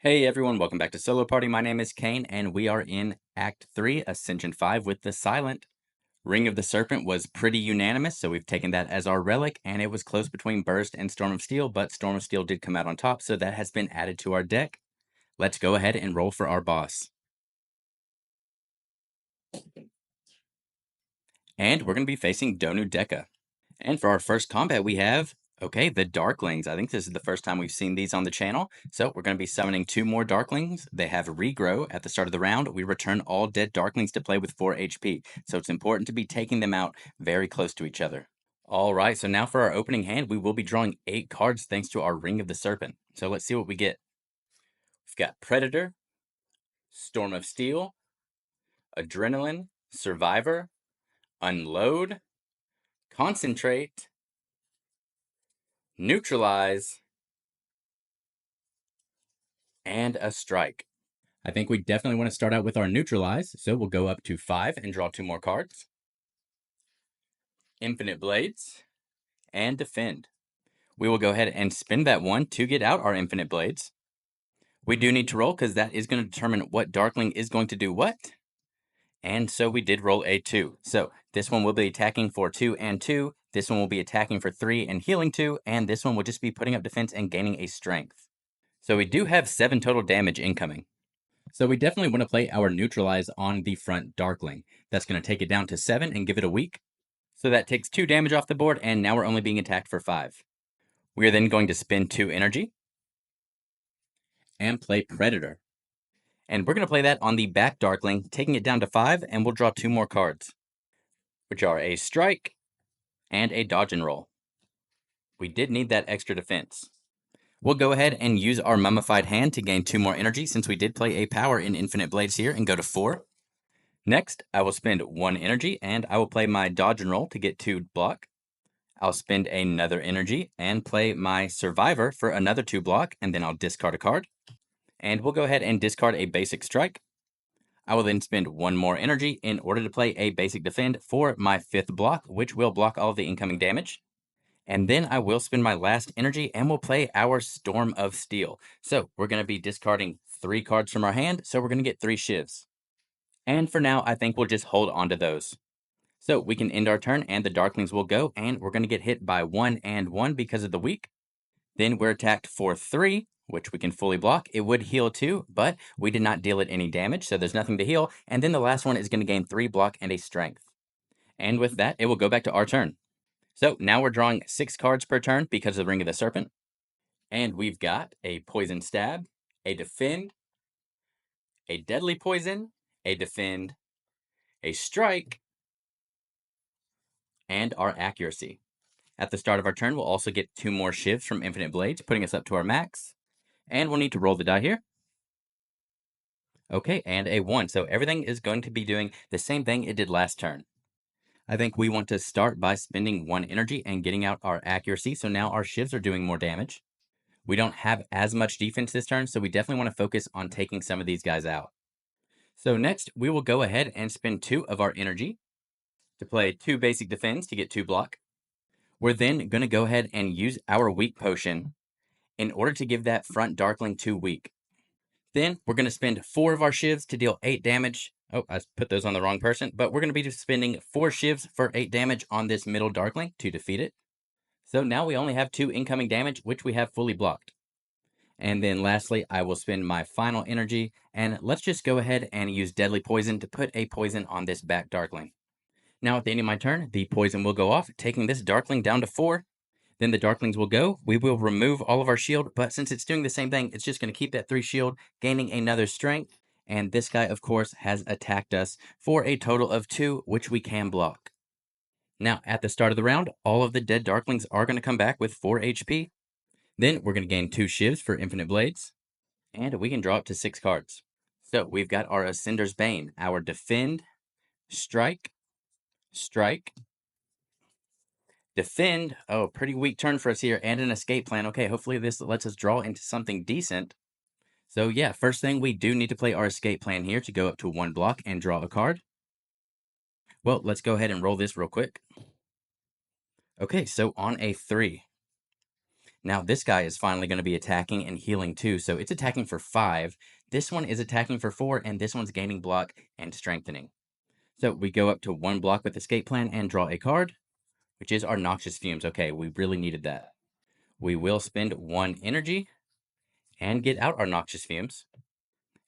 Hey everyone, welcome back to Solo Party. My name is Kane, and we are in Act 3, Ascension 5 with the Silent. Ring of the Serpent was pretty unanimous, so we've taken that as our relic, and it was close between Burst and Storm of Steel, but Storm of Steel did come out on top, so that has been added to our deck. Let's go ahead and roll for our boss. And we're going to be facing Donu Deca. And for our first combat, we have, the Darklings. I think this is the first time we've seen these on the channel. So we're going to be summoning 2 more Darklings. They have regrow at the start of the round. We return all dead Darklings to play with 4 HP. So it's important to be taking them out very close to each other. All right, so now for our opening hand, we will be drawing 8 cards thanks to our Ring of the Serpent. So let's see what we get. We've got Predator, Storm of Steel, Adrenaline, Survivor, Unload, Concentrate, Neutralize, and a Strike. I think we definitely want to start out with our Neutralize, so we'll go up to 5 and draw 2 more cards. Infinite Blades, and Defend. We will go ahead and spin that 1 to get out our Infinite Blades. We do need to roll because that is going to determine what Darkling is going to do what. And so we did roll a 2. So this one will be attacking for 2 and 2. This one will be attacking for 3 and healing 2. And this one will just be putting up defense and gaining a strength. So we do have 7 total damage incoming. So we definitely want to play our Neutralize on the front Darkling. That's going to take it down to 7 and give it a weak. So that takes 2 damage off the board, and now we're only being attacked for 5. We are then going to spend 2 energy and play Predator. And we're going to play that on the back Darkling, taking it down to 5, and we'll draw 2 more cards, which are a Strike and a Dodge and Roll. We did need that extra defense. We'll go ahead and use our Mummified Hand to gain 2 more energy, since we did play a power in Infinite Blades here, and go to 4. Next, I will spend 1 energy, and I will play my Dodge and Roll to get 2 block. I'll spend another energy and play my Survivor for another 2 block, and then I'll discard a card. And we'll go ahead and discard a basic Strike. I will then spend 1 more energy in order to play a basic Defend for my 5th block, which will block all of the incoming damage. And then I will spend my last energy and we'll play our Storm of Steel. So we're going to be discarding 3 cards from our hand, so we're going to get 3 shivs. And for now, I think we'll just hold on to those. So we can end our turn and the Darklings will go, and we're going to get hit by 1 and 1 because of the weak. Then we're attacked for 3, which we can fully block. It would heal 2, but we did not deal it any damage, so there's nothing to heal. And then the last one is going to gain 3 block and a strength. And with that, it will go back to our turn. So now we're drawing 6 cards per turn because of the Ring of the Serpent. And we've got a Poison Stab, a Defend, a Deadly Poison, a Defend, a Strike, and our Accuracy. At the start of our turn, we'll also get 2 more shivs from Infinite Blades, putting us up to our max. And we'll need to roll the die here. Okay, and a 1. So everything is going to be doing the same thing it did last turn. I think we want to start by spending 1 energy and getting out our Accuracy, so now our shivs are doing more damage. We don't have as much defense this turn, so we definitely want to focus on taking some of these guys out. So next, we will go ahead and spend 2 of our energy to play 2 basic defense to get 2 block. We're then going to go ahead and use our weak potion in order to give that front Darkling 2 weak. Then we're going to spend 4 of our shivs to deal 8 damage. Oh, I put those on the wrong person, but we're going to be just spending 4 shivs for 8 damage on this middle Darkling to defeat it. So now we only have 2 incoming damage, which we have fully blocked. And then lastly, I will spend my final energy, and let's just go ahead and use Deadly Poison to put a poison on this back Darkling. Now at the end of my turn, the poison will go off, taking this Darkling down to 4. Then the Darklings will go. We will remove all of our shield, but since it's doing the same thing, it's just going to keep that 3 shield, gaining another strength. And this guy, of course, has attacked us for a total of 2, which we can block. Now, at the start of the round, all of the dead Darklings are going to come back with 4 HP. Then we're going to gain 2 shivs for Infinite Blades, and we can draw up to 6 cards. So we've got our Ascender's Bane, our Defend, Strike, Strike, Defend. Oh, pretty weak turn for us here, and an escape plan. Okay, hopefully this lets us draw into something decent. So yeah, first thing, we do need to play our escape plan here to go up to 1 block and draw a card. Well, let's go ahead and roll this real quick. Okay, so on a 3. Now this guy is finally going to be attacking and healing too, so it's attacking for 5. This one is attacking for 4, and this one's gaining block and strengthening. So we go up to 1 block with Escape Plan and draw a card, which is our Noxious Fumes. Okay, we really needed that. We will spend 1 energy and get out our Noxious Fumes.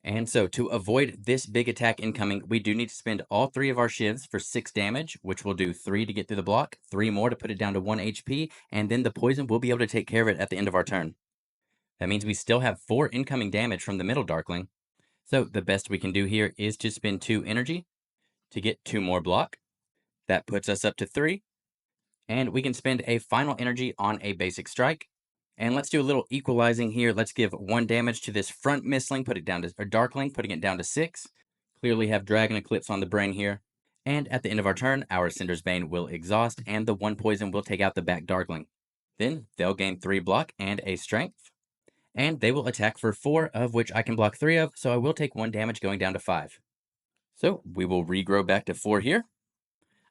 And so to avoid this big attack incoming, we do need to spend all 3 of our shivs for 6 damage, which will do 3 to get through the block, 3 more to put it down to 1 HP, and then the poison will be able to take care of it at the end of our turn. That means we still have 4 incoming damage from the middle Darkling. So the best we can do here is to spend 2 energy to get 2 more block. That puts us up to 3. And we can spend a final energy on a basic strike. And let's do a little equalizing here. Let's give 1 damage to this front Mistling, put it down to, or Darkling, putting it down to 6. Clearly have Dragon Eclipse on the brain here. And at the end of our turn, our Cinder's Bane will exhaust, and the 1 poison will take out the back Darkling. Then they'll gain 3 block and a strength. And they will attack for 4, of which I can block 3 of, so I will take 1 damage going down to 5. So we will regrow back to 4 here.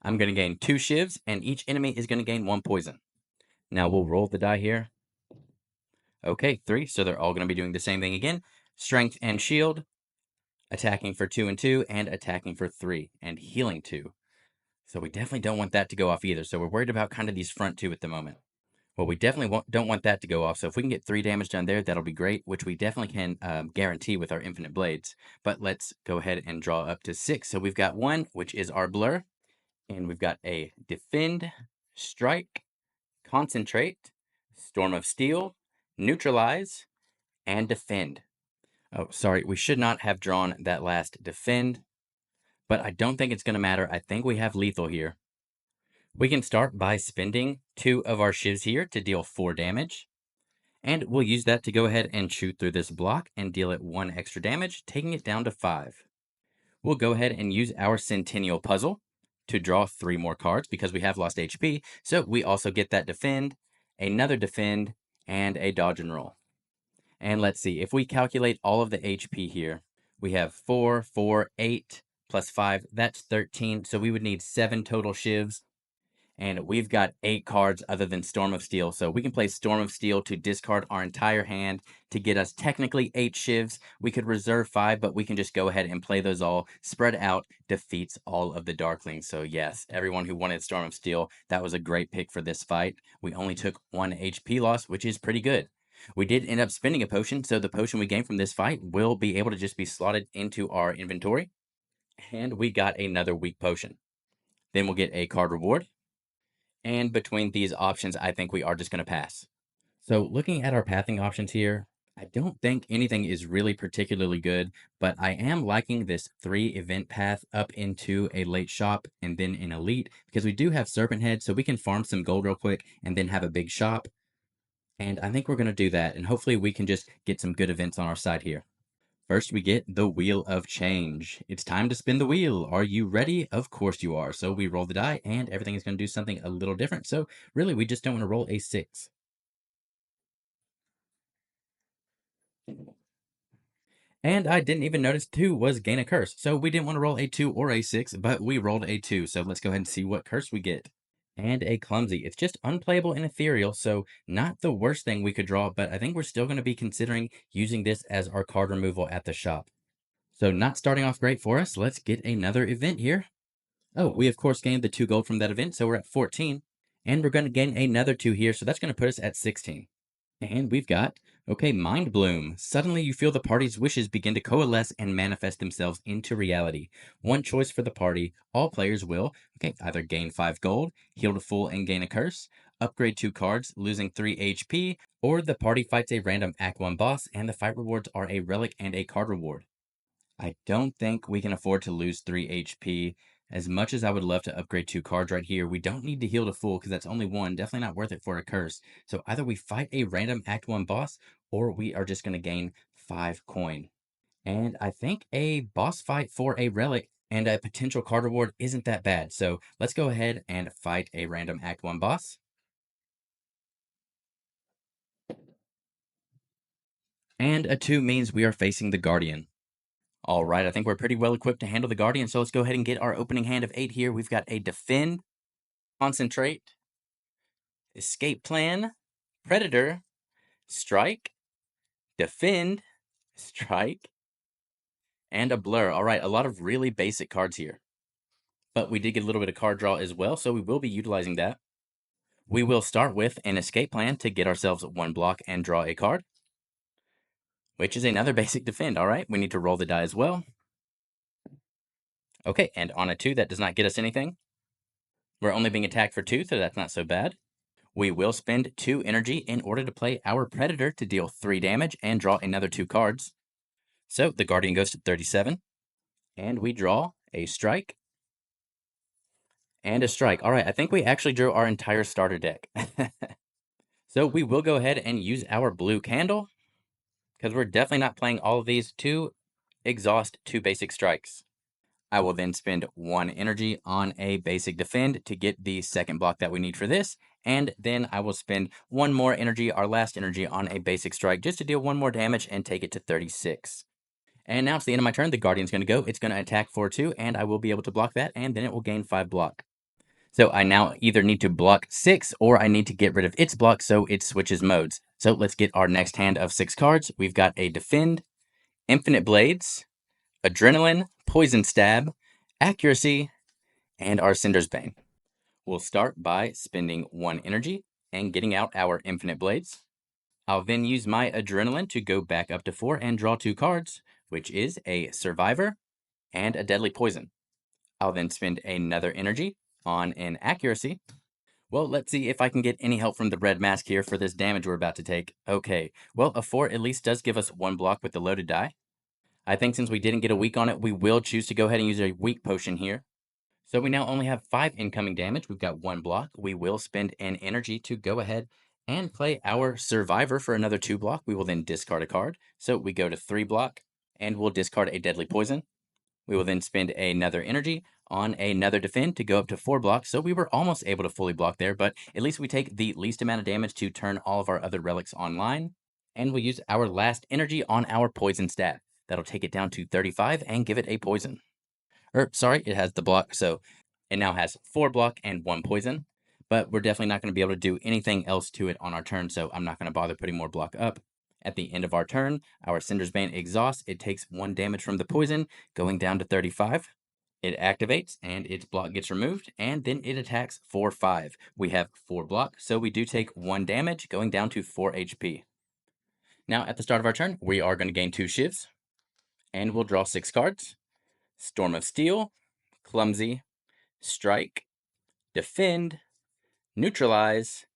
I'm going to gain 2 shivs, and each enemy is going to gain 1 poison. Now we'll roll the die here. Okay, 3, so they're all going to be doing the same thing again. Strength and shield, attacking for 2 and 2, and attacking for 3, and healing 2. So we definitely don't want that to go off either, so we're worried about kind of these front 2 at the moment. Well, we definitely don't want that to go off, so if we can get 3 damage done there, that'll be great, which we definitely can guarantee with our Infinite Blades. But let's go ahead and draw up to 6. So we've got 1, which is our Blur, and we've got a Defend, Strike, Concentrate, Storm of Steel, Neutralize, and Defend. Oh, sorry, we should not have drawn that last Defend, but I don't think it's going to matter. I think we have Lethal here. We can start by spending 2 of our shivs here to deal 4 damage. And we'll use that to go ahead and shoot through this block and deal it 1 extra damage, taking it down to 5. We'll go ahead and use our Centennial Puzzle to draw 3 more cards because we have lost HP. So we also get that Defend, another Defend, and a Dodge and Roll. And let's see, if we calculate all of the HP here, we have 4, 4, 8, plus 5, that's 13. So we would need 7 total shivs. And we've got 8 cards other than Storm of Steel. So we can play Storm of Steel to discard our entire hand to get us technically 8 shivs. We could reserve 5, but we can just go ahead and play those all. Spread out defeats all of the Darklings. So yes, everyone who wanted Storm of Steel, that was a great pick for this fight. We only took 1 HP loss, which is pretty good. We did end up spending a potion, so the potion we gained from this fight will be able to just be slotted into our inventory. And we got another weak potion. Then we'll get a card reward. And between these options, I think we are just going to pass. So looking at our pathing options here, I don't think anything is really particularly good, but I am liking this 3 event path up into a late shop and then an elite, because we do have Serpent Head, so we can farm some gold real quick and then have a big shop. And I think we're going to do that, and hopefully we can just get some good events on our side here. First, we get the Wheel of Change. It's time to spin the wheel. Are you ready? Of course you are. So we roll the die, and everything is going to do something a little different. So really, we just don't want to roll a 6. And I didn't even notice 2 was gain a curse. So we didn't want to roll a 2 or a 6, but we rolled a 2. So let's go ahead and see what curse we get. And a Clumsy. It's just unplayable and ethereal, so not the worst thing we could draw, but I think we're still going to be considering using this as our card removal at the shop. So not starting off great for us. Let's get another event here. Oh, we of course gained the 2 gold from that event, so we're at 14. And we're going to gain another 2 here, so that's going to put us at 16. And we've got, okay, Mind Bloom. Suddenly you feel the party's wishes begin to coalesce and manifest themselves into reality. One choice for the party. All players will, okay, either gain 5 gold, heal to full and gain a curse, upgrade 2 cards, losing 3 HP, or the party fights a random Act 1 boss, and the fight rewards are a relic and a card reward. I don't think we can afford to lose 3 HP. As much as I would love to upgrade 2 cards right here, we don't need to heal to full because that's only 1. Definitely not worth it for a curse. So either we fight a random Act 1 boss, or we are just going to gain 5 coin. And I think a boss fight for a relic and a potential card reward isn't that bad. So let's go ahead and fight a random Act 1 boss. And a 2 means we are facing the Guardian. All right, I think we're pretty well equipped to handle the Guardian, so let's go ahead and get our opening hand of 8 here. We've got a Defend, Concentrate, Escape Plan, Predator, strike, defend, strike, and a blur. All right, a lot of really basic cards here. But we did get a little bit of card draw as well, so we will be utilizing that. We will start with an escape plan to get ourselves 1 block and draw a card, which is another basic defend. All right, we need to roll the die as well. Okay, and on a 2, that does not get us anything. We're only being attacked for 2, so that's not so bad. We will spend 2 energy in order to play our Predator to deal 3 damage and draw another 2 cards. So the Guardian goes to 37, and we draw a strike and a strike. All right, I think we actually drew our entire starter deck. So we will go ahead and use our blue candle, because we're definitely not playing all of these to exhaust 2 basic strikes. I will then spend 1 energy on a basic defend to get the second block that we need for this, and then I will spend 1 more energy, our last energy, on a basic strike just to deal 1 more damage and take it to 36. And now it's the end of my turn. The Guardian's going to go. It's going to attack for 2, and I will be able to block that, and then it will gain 5 block. So I now either need to block 6, or I need to get rid of its block so it switches modes. So let's get our next hand of 6 cards. We've got a Defend, Infinite Blades, Adrenaline, Poison Stab, Accuracy, and our Cinder's Bane. We'll start by spending 1 energy and getting out our Infinite Blades. I'll then use my Adrenaline to go back up to 4 and draw 2 cards, which is a Survivor and a Deadly Poison. I'll then spend another energy on an Accuracy. Well, let's see if I can get any help from the red mask here for this damage we're about to take. Okay, well, a 4 at least does give us 1 block with the loaded die. I think since we didn't get a weak on it, we will choose to go ahead and use a weak potion here. So we now only have 5 incoming damage. We've got 1 block. We will spend an energy to go ahead and play our Survivor for another 2 block. We will then discard a card. So we go to 3 block, and we'll discard a Deadly Poison. We will then spend another energy on another Defend to go up to 4 blocks. So we were almost able to fully block there, but at least we take the least amount of damage to turn all of our other relics online. And we'll use our last energy on our Poison Stab. That'll take it down to 35 and give it a poison. Sorry, it has the block, so it now has 4 block and 1 poison. But we're definitely not going to be able to do anything else to it on our turn, so I'm not going to bother putting more block up. At the end of our turn, our Cinder's Bane exhausts. It takes 1 damage from the poison, going down to 35. It activates, and its block gets removed, and then it attacks for 5. We have 4 block, so we do take 1 damage, going down to 4 HP. Now, at the start of our turn, we are going to gain 2 shivs, and we'll draw 6 cards. Storm of Steel, Clumsy, Strike, Defend, Neutralize,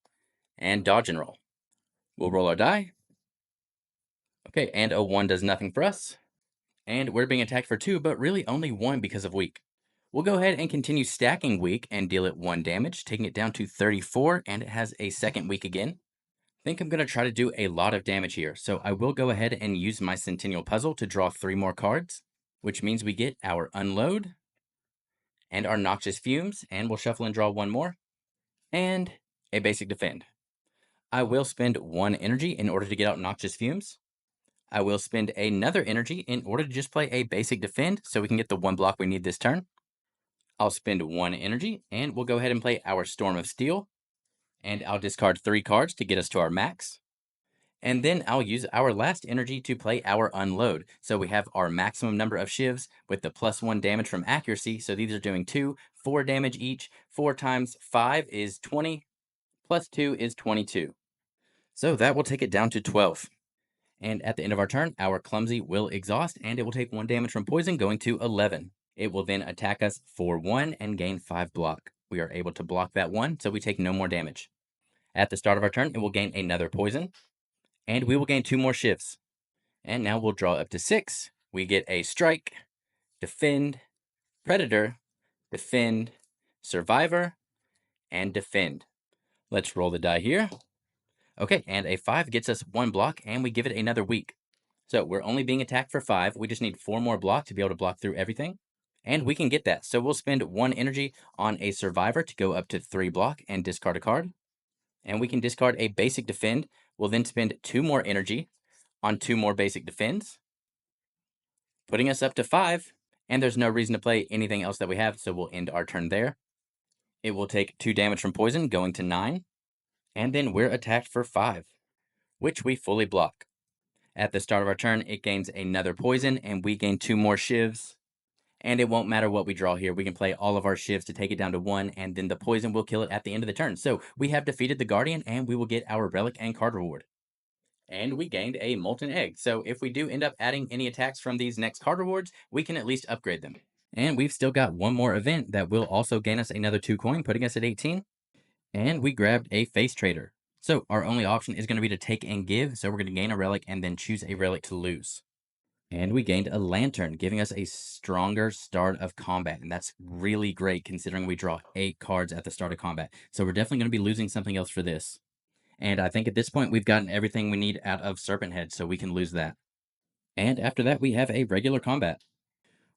and Dodge and Roll. We'll roll our die. Okay, and a 1 does nothing for us. And we're being attacked for 2, but really only 1 because of weak. We'll go ahead and continue stacking weak and deal it 1 damage, taking it down to 34, and it has a second weak again. I think I'm going to try to do a lot of damage here, so I will go ahead and use my Centennial Puzzle to draw 3 more cards, which means we get our Unload and our Noxious Fumes, and we'll shuffle and draw 1 more, and a basic Defend. I will spend 1 energy in order to get out Noxious Fumes. I will spend another energy in order to just play a basic Defend so we can get the 1 block we need this turn. I'll spend 1 energy, and we'll go ahead and play our Storm of Steel, and I'll discard 3 cards to get us to our max. And then I'll use our last energy to play our Unload. So we have our maximum number of shivs with the +1 damage from accuracy. So these are doing 4 damage each. 4 times 5 is 20, plus 2 is 22. So that will take it down to 12. And at the end of our turn, our Clumsy will exhaust, and it will take 1 damage from poison, going to 11. It will then attack us for 1 and gain 5 block. We are able to block that 1, so we take no more damage. At the start of our turn, it will gain another poison, and we will gain 2 more shifts. And now we'll draw up to 6. We get a Strike, Defend, Predator, Defend, Survivor, and Defend. Let's roll the die here. Okay, and a 5 gets us 1 block, and we give it another weak. So we're only being attacked for 5. We just need 4 more block to be able to block through everything. And we can get that. So we'll spend 1 energy on a Survivor to go up to 3 block and discard a card. And we can discard a basic Defend. We'll then spend 2 more energy on 2 more basic Defends, putting us up to 5. And there's no reason to play anything else that we have, so we'll end our turn there. It will take 2 damage from poison, going to 9. And then we're attacked for 5. which we fully block. At the start of our turn, it gains another poison, and we gain 2 more shivs. And it won't matter what we draw here. We can play all of our shivs to take it down to 1, and then the poison will kill it at the end of the turn. So we have defeated the Guardian, and we will get our relic and card reward. And we gained a Molten Egg. So if we do end up adding any attacks from these next card rewards, we can at least upgrade them. And we've still got one more event that will also gain us another 2 coin, putting us at 18. And we grabbed a Face Trader. So our only option is going to be to take and give. So we're going to gain a relic and then choose a relic to lose. And we gained a Lantern, giving us a stronger start of combat. And that's really great considering we draw 8 cards at the start of combat. So we're definitely going to be losing something else for this. And I think at this point we've gotten everything we need out of Serpent Head, so we can lose that. And after that, we have a regular combat.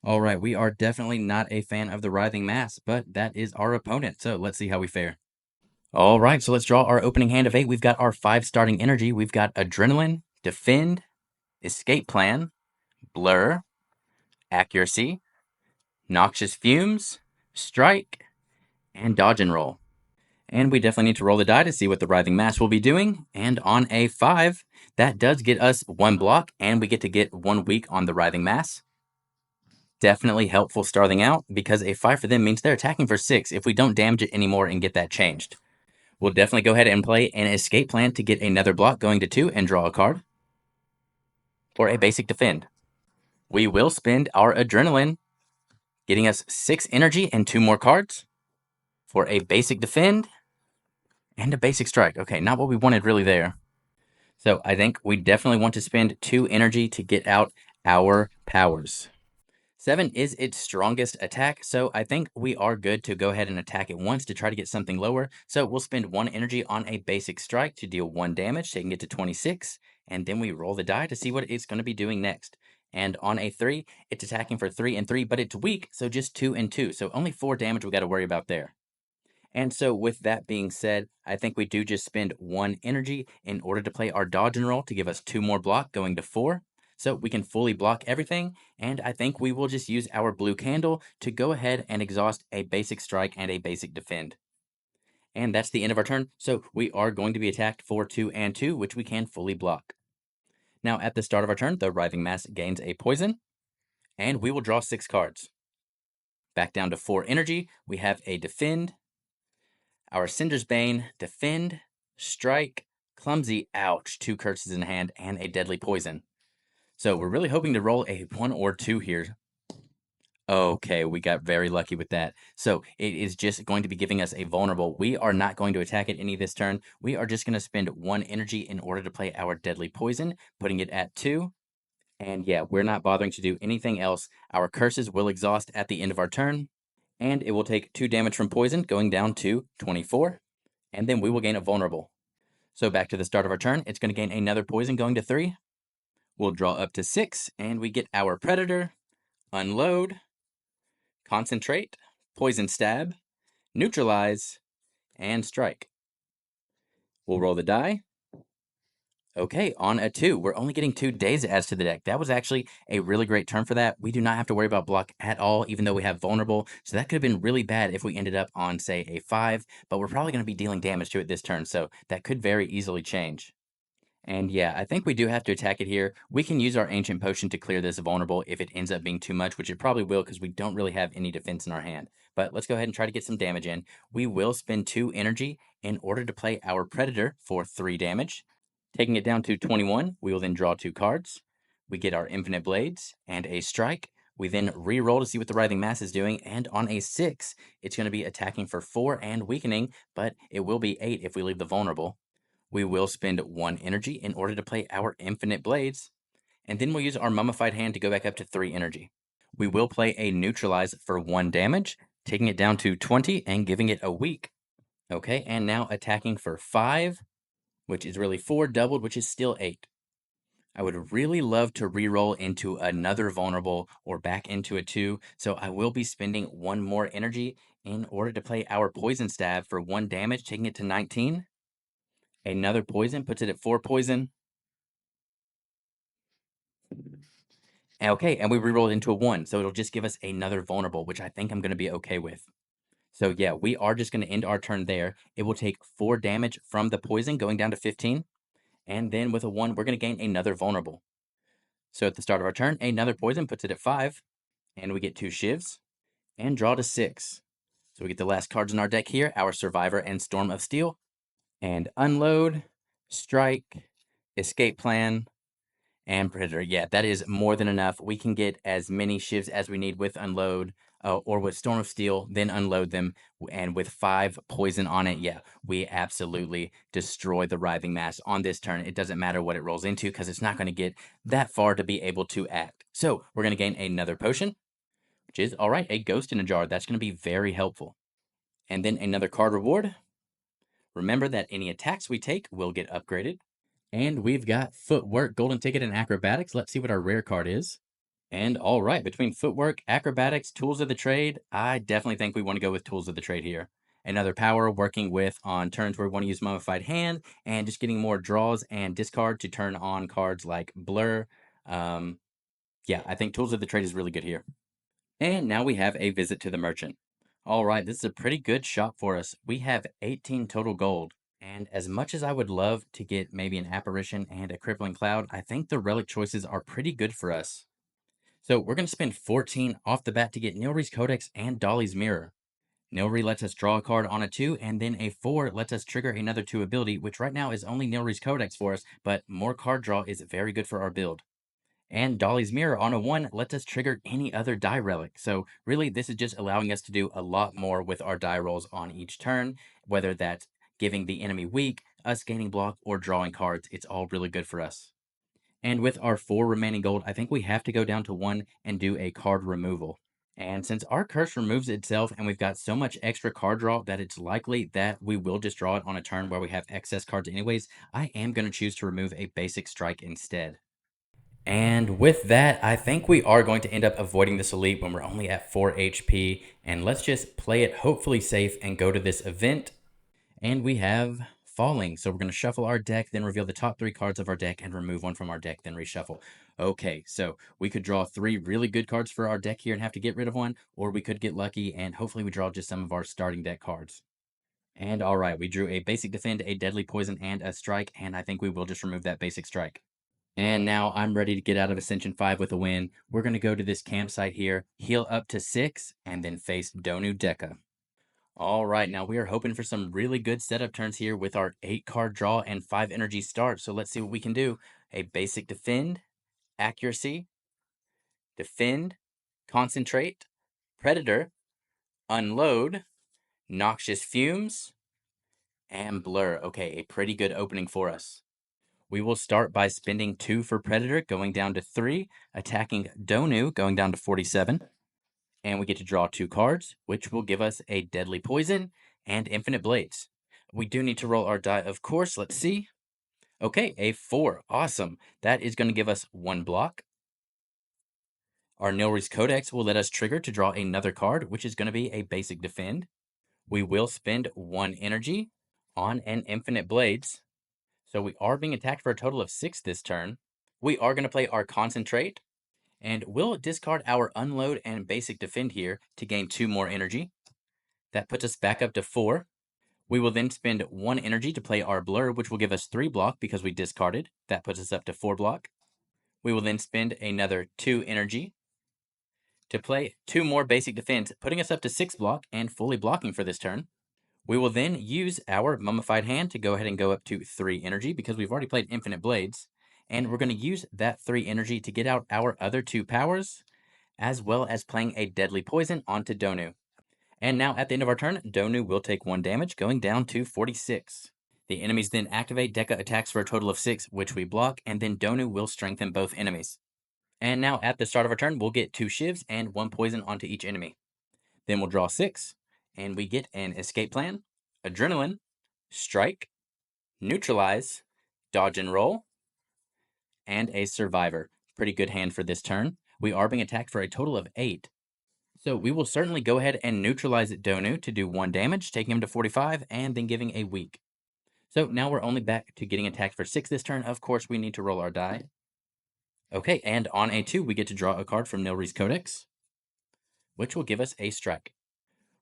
All right, we are definitely not a fan of the Writhing Mass, but that is our opponent. So let's see how we fare. All right, so let's draw our opening hand of 8. We've got our 5 starting energy. We've got Adrenaline, Defend, Escape Plan, Blur, Accuracy, Noxious Fumes, Strike, and Dodge and Roll. And we definitely need to roll the die to see what the Writhing Mass will be doing. And on a 5, that does get us 1 block, and we get to get 1 weak on the Writhing Mass. Definitely helpful starting out, because a 5 for them means they're attacking for 6 if we don't damage it anymore and get that changed. We'll definitely go ahead and play an Escape Plan to get another block going to 2 and draw a card. For a basic Defend. We will spend our Adrenaline, getting us 6 energy and 2 more cards. For a basic Defend and a basic Strike. Okay, not what we wanted really there. So I think we definitely want to spend 2 energy to get out our powers. 7 is its strongest attack, so I think we are good to go ahead and attack it once to try to get something lower. So we'll spend 1 energy on a basic strike to deal 1 damage, taking it to 26, and then we roll the die to see what it's going to be doing next. And on a 3, it's attacking for 3 and 3, but it's weak, so just 2 and 2. So only 4 damage we got to worry about there. And so with that being said, I think we do just spend 1 energy in order to play our Dodge and Roll to give us 2 more block, going to 4. So we can fully block everything, and I think we will just use our blue candle to go ahead and exhaust a basic strike and a basic defend. And that's the end of our turn, so we are going to be attacked for 2 and 2, which we can fully block. Now at the start of our turn, the Writhing Mass gains a poison, and we will draw 6 cards. Back down to 4 energy, we have a defend, our Cinder's Bane, Defend, Strike, Clumsy, ouch, 2 curses in hand, and a deadly poison. So we're really hoping to roll a 1 or 2 here. Okay, we got very lucky with that. So it is just going to be giving us a vulnerable. We are not going to attack it any this turn. We are just going to spend 1 energy in order to play our deadly poison, putting it at 2. And yeah, we're not bothering to do anything else. Our curses will exhaust at the end of our turn, and it will take 2 damage from poison, going down to 24, and then we will gain a vulnerable. So back to the start of our turn, it's going to gain another poison, going to 3. We'll draw up to 6, and we get our Predator, Unload, Concentrate, Poison Stab, Neutralize, and Strike. We'll roll the die. Okay, on a 2. We're only getting 2 days adds to the deck. That was actually a really great turn for that. We do not have to worry about block at all, even though we have vulnerable. So that could have been really bad if we ended up on, say, a 5. But we're probably going to be dealing damage to it this turn, so that could very easily change. And yeah, I think we do have to attack it here. We can use our Ancient Potion to clear this vulnerable if it ends up being too much, which it probably will because we don't really have any defense in our hand. But let's go ahead and try to get some damage in. We will spend 2 energy in order to play our Predator for 3 damage. Taking it down to 21, we will then draw 2 cards. We get our Infinite Blades and a Strike. We then re-roll to see what the Writhing Mass is doing, and on a 6, it's going to be attacking for 4 and weakening, but it will be 8 if we leave the vulnerable. We will spend 1 energy in order to play our Infinite Blades, and then we'll use our Mummified Hand to go back up to 3 energy. We will play a Neutralize for 1 damage, taking it down to 20 and giving it a weak. Okay, and now attacking for 5, which is really 4 doubled, which is still 8. I would really love to reroll into another vulnerable or back into a 2, so I will be spending 1 more energy in order to play our Poison Stab for 1 damage, taking it to 19. Another poison puts it at 4 poison. Okay, and we rerolled into a 1, so it'll just give us another vulnerable, which I think I'm going to be okay with. So yeah, we are just going to end our turn there. It will take 4 damage from the poison, going down to 15. And then with a 1, we're going to gain another vulnerable. So at the start of our turn, another poison puts it at 5. And we get 2 shivs and draw to 6. So we get the last cards in our deck here, our Survivor and Storm of Steel. And Unload, Strike, Escape Plan, and Predator. Yeah, that is more than enough. We can get as many shivs as we need with Unload or with Storm of Steel, then unload them. And with 5 poison on it, yeah, we absolutely destroy the Writhing Mass on this turn. It doesn't matter what it rolls into because it's not going to get that far to be able to act. So we're going to gain another potion, which is, all right, a Ghost in a Jar. That's going to be very helpful. And then another card reward. Remember that any attacks we take will get upgraded. And we've got Footwork, Golden Ticket, and Acrobatics. Let's see what our rare card is. And all right, between Footwork, Acrobatics, Tools of the Trade, I definitely think we want to go with Tools of the Trade here. Another power working with on turns where we want to use Mummified Hand and just getting more draws and discard to turn on cards like Blur. Yeah, I think Tools of the Trade is really good here. And now we have a visit to the merchant. All right, this is a pretty good shop for us. We have 18 total gold. And as much as I would love to get maybe an apparition and a crippling cloud, I think the relic choices are pretty good for us. So we're going to spend 14 off the bat to get Nilri's Codex and Dolly's Mirror. Nilri lets us draw a card on a 2, and then a 4 lets us trigger another 2 ability, which right now is only Nilri's Codex for us, but more card draw is very good for our build. And Dolly's Mirror on a 1 lets us trigger any other die relic. So really, this is just allowing us to do a lot more with our die rolls on each turn, whether that's giving the enemy weak, us gaining block, or drawing cards. It's all really good for us. And with our 4 remaining gold, I think we have to go down to 1 and do a card removal. And since our curse removes itself and we've got so much extra card draw that it's likely that we will just draw it on a turn where we have excess cards anyways, I am going to choose to remove a basic strike instead. And with that, I think we are going to end up avoiding this elite when we're only at 4 HP. And let's just play it hopefully safe and go to this event. And we have Falling. So we're going to shuffle our deck, then reveal the top 3 cards of our deck and remove one from our deck, then reshuffle. Okay, so we could draw 3 really good cards for our deck here and have to get rid of one, or we could get lucky and hopefully we draw just some of our starting deck cards. And all right, we drew a basic defend, a deadly poison, and a strike, and I think we will just remove that basic strike. And now I'm ready to get out of Ascension 5 with a win. We're going to go to this campsite here, heal up to 6, and then face Donu Deca. All right, now we are hoping for some really good setup turns here with our 8 card draw and 5 energy start. So let's see what we can do. A basic defend, accuracy, defend, concentrate, predator, unload, noxious fumes, and blur. Okay, a pretty good opening for us. We will start by spending 2 for predator, going down to 3, attacking Donu, going down to 47. And we get to draw 2 cards, which will give us a deadly poison and infinite blades. We do need to roll our die, of course. Let's see. Okay, a 4. Awesome. That is going to give us 1 block. Our Nilri's Codex will let us trigger to draw another card, which is going to be a basic defend. We will spend 1 energy on an infinite blades. So we are being attacked for a total of 6 this turn. We are going to play our concentrate. And we'll discard our unload and basic defend here to gain 2 more energy. That puts us back up to 4. We will then spend 1 energy to play our blur, which will give us 3 block because we discarded. That puts us up to 4 block. We will then spend another 2 energy to play 2 more basic defense, putting us up to 6 block and fully blocking for this turn. We will then use our Mummified Hand to go ahead and go up to 3 energy because we've already played Infinite Blades. And we're going to use that 3 energy to get out our other 2 powers, as well as playing a Deadly Poison onto Donu. And now at the end of our turn, Donu will take 1 damage, going down to 46. The enemies then activate Deca attacks for a total of 6, which we block, and then Donu will strengthen both enemies. And now at the start of our turn, we'll get 2 shivs and 1 poison onto each enemy. Then we'll draw 6, and we get an escape plan, adrenaline, strike, neutralize, dodge and roll, and a survivor. Pretty good hand for this turn. We are being attacked for a total of 8. So we will certainly go ahead and neutralize Donu to do 1 damage, taking him to 45, and then giving a weak. So now we're only back to getting attacked for 6 this turn. Of course, we need to roll our die. Okay, and on a 2, we get to draw a card from Nilri's Codex, which will give us a strike.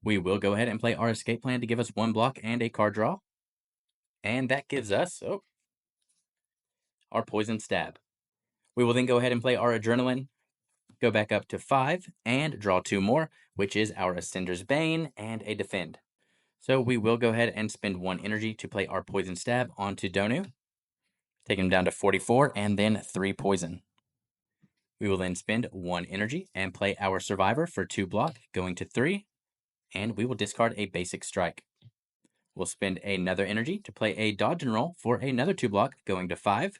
We will go ahead and play our escape plan to give us 1 block and a card draw. And that gives us, our Poison Stab. We will then go ahead and play our Adrenaline, go back up to 5, and draw 2 more, which is our Ascender's Bane and a Defend. So we will go ahead and spend 1 energy to play our Poison Stab onto Donu, taking him down to 44, and then 3 poison. We will then spend 1 energy and play our Survivor for 2 block, going to 3, and we will discard a basic strike. We'll spend another energy to play a Dodge and Roll for another 2 block, going to 5,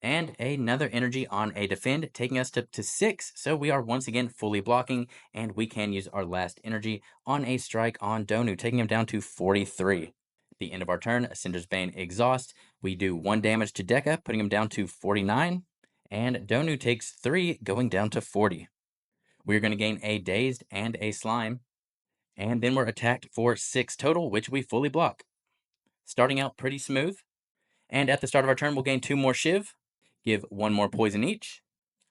and another energy on a Defend, taking us to 6, so we are once again fully blocking, and we can use our last energy on a strike on Donu, taking him down to 43. At the end of our turn, Ascender's Bane exhaust. We do 1 damage to Deca, putting him down to 49, and Donu takes 3, going down to 40. We're going to gain a Dazed and a Slime, and then we're attacked for 6 total, which we fully block. Starting out pretty smooth, and at the start of our turn, we'll gain 2 more Shiv, give 1 more poison each,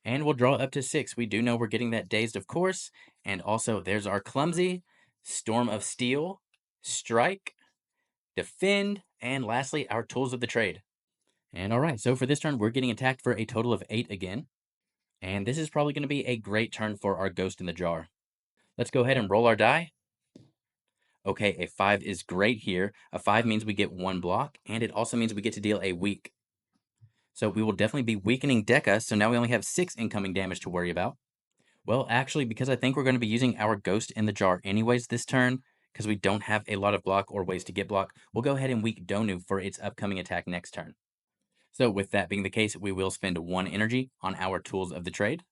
and we'll draw up to 6. We do know we're getting that Dazed, of course, and also there's our Clumsy, Storm of Steel, Strike, Defend, and lastly, our Tools of the Trade. And all right, so for this turn, we're getting attacked for a total of 8 again. And this is probably going to be a great turn for our Ghost in the Jar. Let's go ahead and roll our die. Okay, a 5 is great here. A 5 means we get 1 block, and it also means we get to deal a weak. So we will definitely be weakening Deca, so now we only have 6 incoming damage to worry about. Well, actually, because I think we're going to be using our Ghost in the Jar anyways this turn, because we don't have a lot of block or ways to get block, we'll go ahead and weak Donu for its upcoming attack next turn. So with that being the case, we will spend 1 energy on our Tools of the Trade,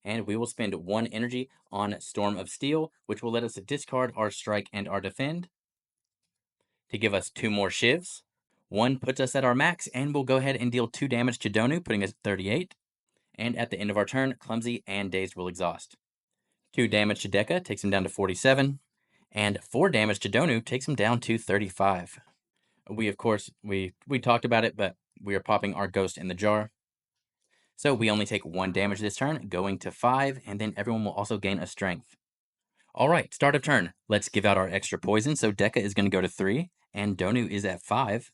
and we will spend 1 energy on Storm of Steel, which will let us discard our Strike and our Defend to give us 2 more Shivs. 1 puts us at our max, and we'll go ahead and deal 2 damage to Donu, putting us at 38. And at the end of our turn, Clumsy and Dazed will exhaust. 2 damage to Deca takes him down to 47, and 4 damage to Donu takes him down to 35. We, of course, we talked about it, but we are popping our Ghost in the Jar. So we only take 1 damage this turn, going to 5, and then everyone will also gain a Strength. All right, start of turn. Let's give out our extra poison. So Deca is going to go to 3, and Donu is at 5.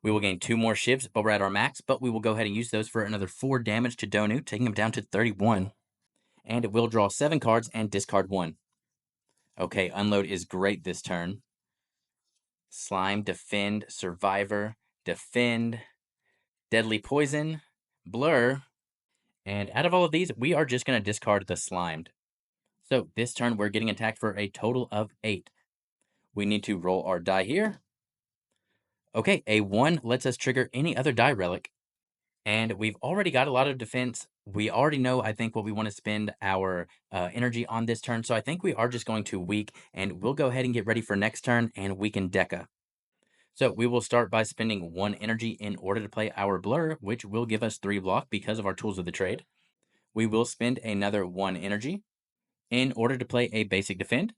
We will gain 2 more Shivs, but we're at our max, but we will go ahead and use those for another 4 damage to Donu, taking him down to 31. And it will draw 7 cards and discard 1. Okay, Unload is great this turn. Slime, Defend, Survivor, Defend, Deadly Poison, Blur, and out of all of these, we are just going to discard the Slimed. So this turn, we're getting attacked for a total of 8. We need to roll our die here. Okay, a 1 lets us trigger any other die relic. And we've already got a lot of defense. We already know, I think, what we want to spend our energy on this turn. So I think we are just going to weak, and we'll go ahead and get ready for next turn and weaken Deca. So we will start by spending 1 energy in order to play our Blur, which will give us 3 block because of our Tools of the Trade. We will spend another 1 energy in order to play a basic Defend,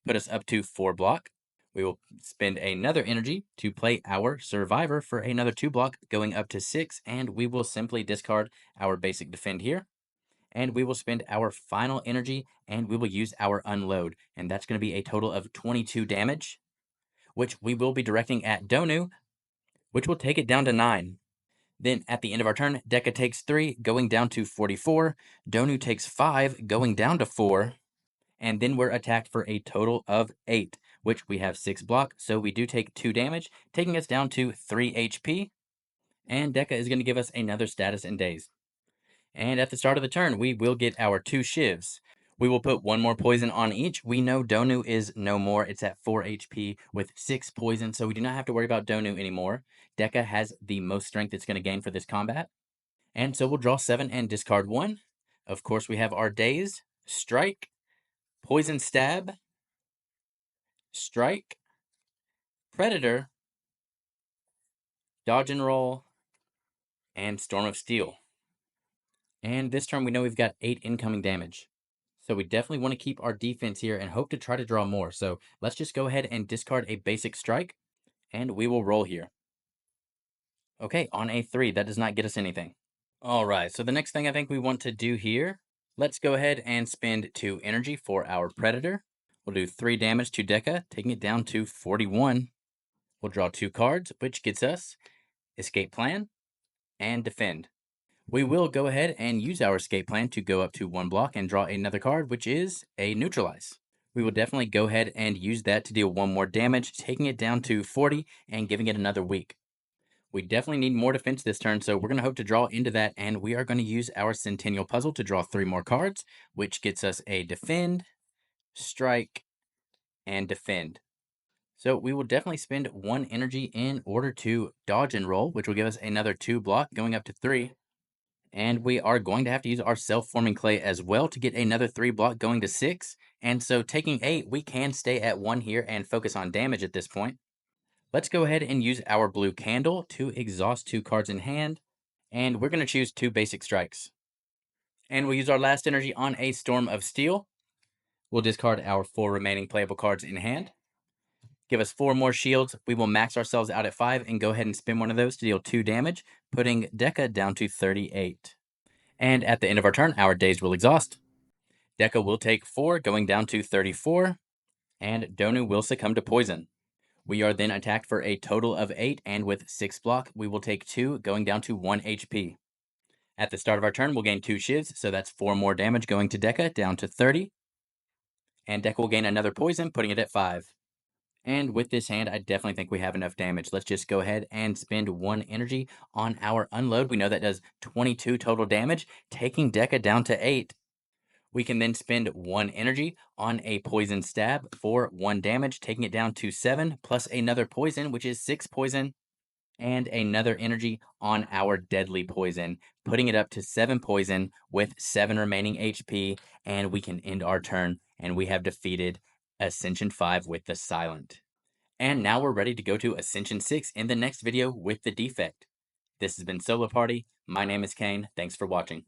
put us up to 4 block. We will spend another energy to play our Survivor for another 2 block, going up to 6, and we will simply discard our basic Defend here. And we will spend our final energy, and we will use our Unload, and that's going to be a total of 22 damage, which we will be directing at Donu, which will take it down to 9. Then at the end of our turn, Deca takes 3, going down to 44. Donu takes 5, going down to 4. And then we're attacked for a total of 8, which we have 6 block, so we do take 2 damage, taking us down to 3 HP. And Deca is going to give us another status and daze. And at the start of the turn, we will get our 2 Shivs. We will put 1 more poison on each. We know Donu is no more. It's at 4 HP with 6 poison, so we do not have to worry about Donu anymore. Deca has the most strength it's going to gain for this combat. And so we'll draw 7 and discard 1. Of course, we have our Daze, Strike, Poison Stab, Strike, Predator, Dodge and Roll, and Storm of Steel. And this turn we know we've got 8 incoming damage. So we definitely want to keep our defense here and hope to try to draw more. So let's just go ahead and discard a basic strike, and we will roll here. Okay, on a 3, that does not get us anything. All right, so the next thing I think we want to do here, let's go ahead and spend 2 energy for our Predator. We'll do 3 damage to Deca, taking it down to 41. We'll draw 2 cards, which gets us Escape Plan, and defend. We will go ahead and use our escape plan to go up to 1 block and draw another card, which is a neutralize. We will definitely go ahead and use that to deal 1 more damage, taking it down to 40 and giving it another weak. We definitely need more defense this turn, so we're going to hope to draw into that, and we are going to use our Centennial Puzzle to draw 3 more cards, which gets us a defend, strike, and defend. So we will definitely spend 1 energy in order to dodge and roll, which will give us another 2 block, going up to 3. And we are going to have to use our self-forming clay as well to get another 3 block, going to 6. And so taking 8, we can stay at 1 here and focus on damage at this point. Let's go ahead and use our blue candle to exhaust 2 cards in hand. And we're going to choose 2 basic strikes. And we'll use our last energy on a Storm of Steel. We'll discard our 4 remaining playable cards in hand. Give us 4 more shields. We will max ourselves out at 5 and go ahead and spin one of those to deal 2 damage, putting Deca down to 38. And at the end of our turn, our days will exhaust. Deca will take 4, going down to 34, and Donu will succumb to poison. We are then attacked for a total of 8, and with 6 block, we will take 2, going down to 1 HP. At the start of our turn, we'll gain 2 shivs, so that's 4 more damage going to Deca, down to 30. And Deca will gain another poison, putting it at 5. And with this hand, I definitely think we have enough damage. Let's just go ahead and spend 1 energy on our unload. We know that does 22 total damage, taking Deca down to 8. We can then spend 1 energy on a poison stab for 1 damage, taking it down to 7, plus another poison, which is 6 poison, and another energy on our deadly poison, putting it up to 7 poison with 7 remaining HP, and we can end our turn, and we have defeated Ascension 5 with the Silent. And now we're ready to go to Ascension 6 in the next video with the defect. This has been Solo Party. My name is Kane. Thanks for watching.